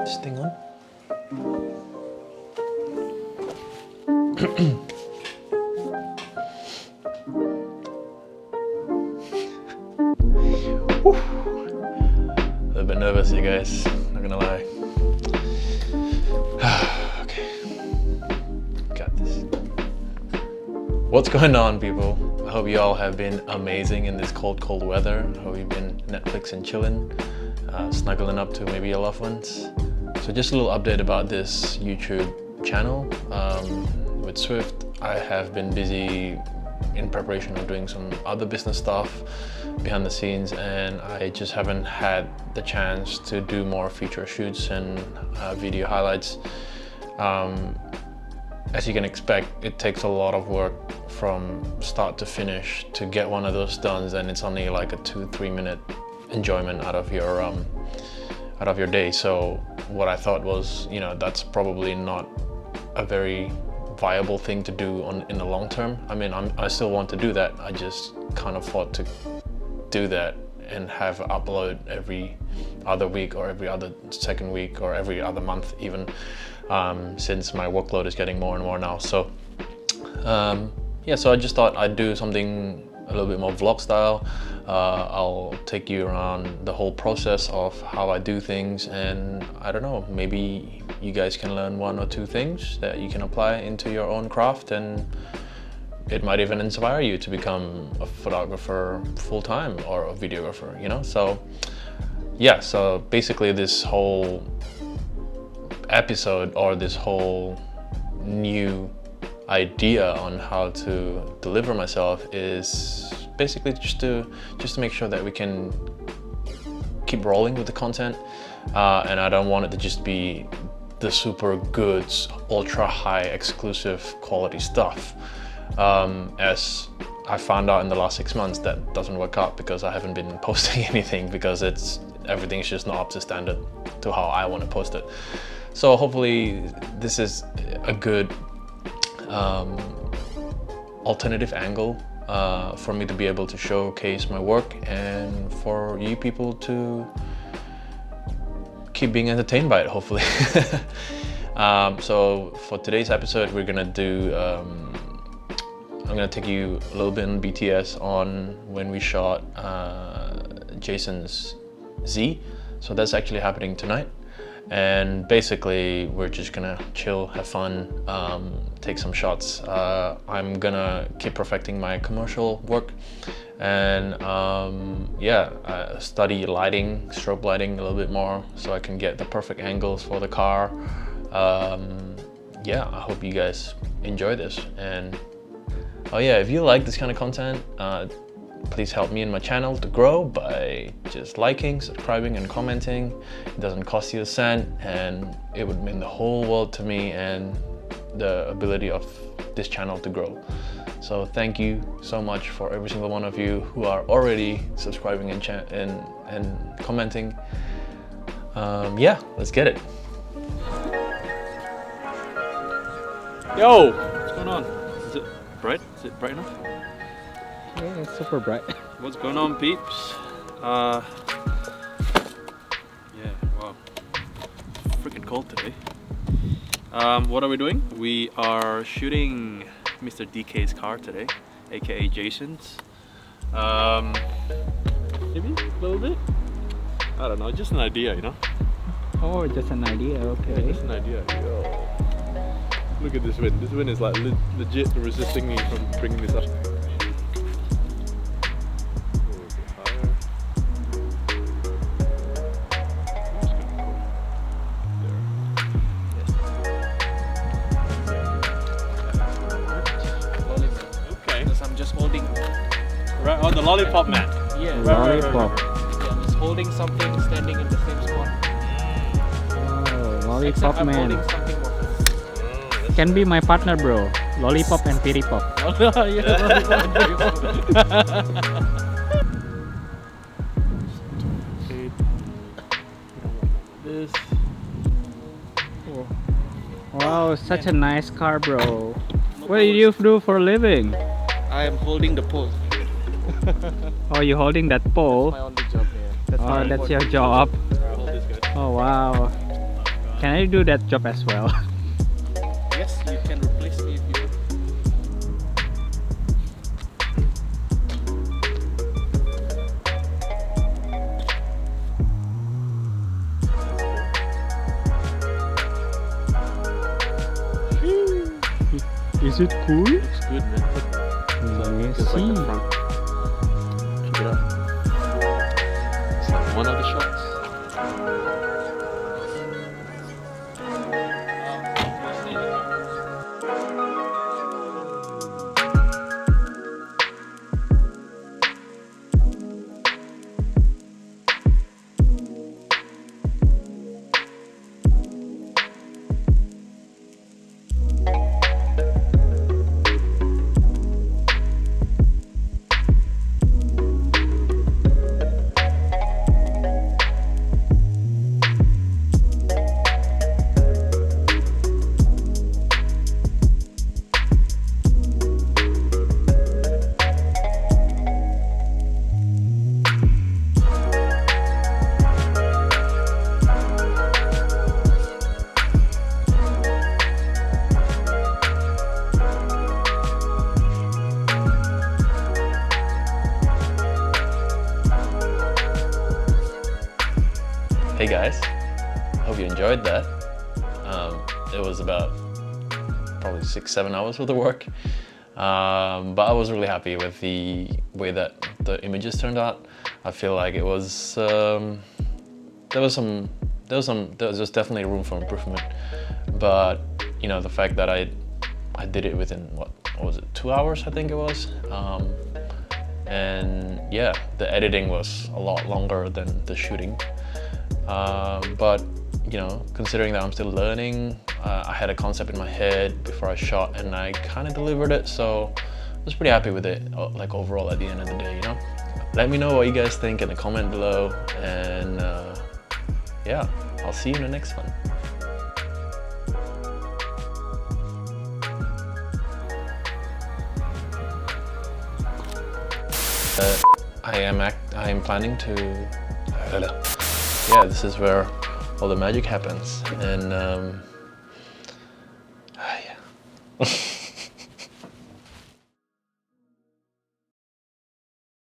this thing on? A little bit nervous, you guys, not gonna lie. Okay, got this. What's going on, people? I hope you all have been amazing in this cold weather. I hope you've been Netflix and chilling, snuggling up to maybe your loved ones. So just a little update about this YouTube channel. With Swift, I have been busy in preparation of doing some other business stuff behind the scenes, and I just haven't had the chance to do more feature shoots and video highlights. As you can expect, it takes a lot of work from start to finish to get one of those done, and it's only like a 2-3 minute enjoyment out of your day. So what I thought was, you know, that's probably not a very viable thing to do in the long term. I mean, I still want to do that. I just can't afford to do that and have upload every other week or every other second week or every other month even, since my workload is getting more and more now. So yeah, so I just thought I'd do something a little bit more vlog style. I'll take you around the whole process of how I do things, and I don't know, maybe you guys can learn 1 or 2 things that you can apply into your own craft, and it might even inspire you to become a photographer full-time or a videographer, you know? So yeah, so basically this whole episode, or this whole new idea on how to deliver myself, is basically just to make sure that we can keep rolling with the content, and I don't want it to just be the super good, ultra high exclusive quality stuff. As I found out in the last 6 months, that doesn't work out because I haven't been posting anything, because everything's just not up to standard to how I want to post it. So hopefully this is a good alternative angle for me to be able to showcase my work, and for you people to keep being entertained by it, hopefully. So for today's episode, we're gonna do I'm gonna take you a little bit in BTS on when we shot Jason's Z. So that's actually happening tonight, and basically we're just gonna chill, have fun, take some shots. I'm gonna keep perfecting my commercial work, and yeah, study lighting, strobe lighting a little bit more so I can get the perfect angles for the car. Yeah, I hope you guys enjoy this. And oh yeah, if you like this kind of content, please help me and my channel to grow by just liking, subscribing, and commenting. It doesn't cost you a cent, and it would mean the whole world to me and the ability of this channel to grow. So thank you so much for every single one of you who are already subscribing and commenting. Yeah, let's get it. Yo, what's going on? Is it bright? Is it bright enough? Yeah, it's super bright. What's going on, peeps? Yeah, wow. Freaking cold today. What are we doing? We are shooting Mr. DK's car today, aka Jason's. Maybe a little bit? I don't know, just an idea, you know? Oh, just an idea, okay. Yeah, just an idea. Yo. Look at this wind. This wind is like legit resisting me from bringing this up. Right, oh, the lollipop man. Yeah, Lollipop. Yeah, just holding something, standing in the same spot. Oh, lollipop Except I'm man. holding something more. Can be my partner, bro. Lollipop and piripop. Yeah, lollipop and piripop. This. Wow, such a nice car, bro. What do you do for a living? I am holding the pole. Oh, you holding that pole? That's my only job here. Oh, that's your job. Hold this guy. Oh, wow. Can I do that job as well? Yes, you can replace me if you want. Is it cool? Looks good, man. Yes. It's like the front. Check it out. It's like one of the shots. Hey guys, hope you enjoyed that. It was about probably 6-7 hours worth of work, but I was really happy with the way that the images turned out. I feel like it was there was just definitely room for improvement, but you know, the fact that I did it within what was it, 2 hours I think it was, and yeah, the editing was a lot longer than the shooting. But you know, considering that I'm still learning, I had a concept in my head before I shot and I kind of delivered it, so I was pretty happy with it, like overall at the end of the day, you know. Let me know what you guys think in the comment below, and yeah, I'll see you in the next one. I am planning to yeah, this is where all the magic happens, and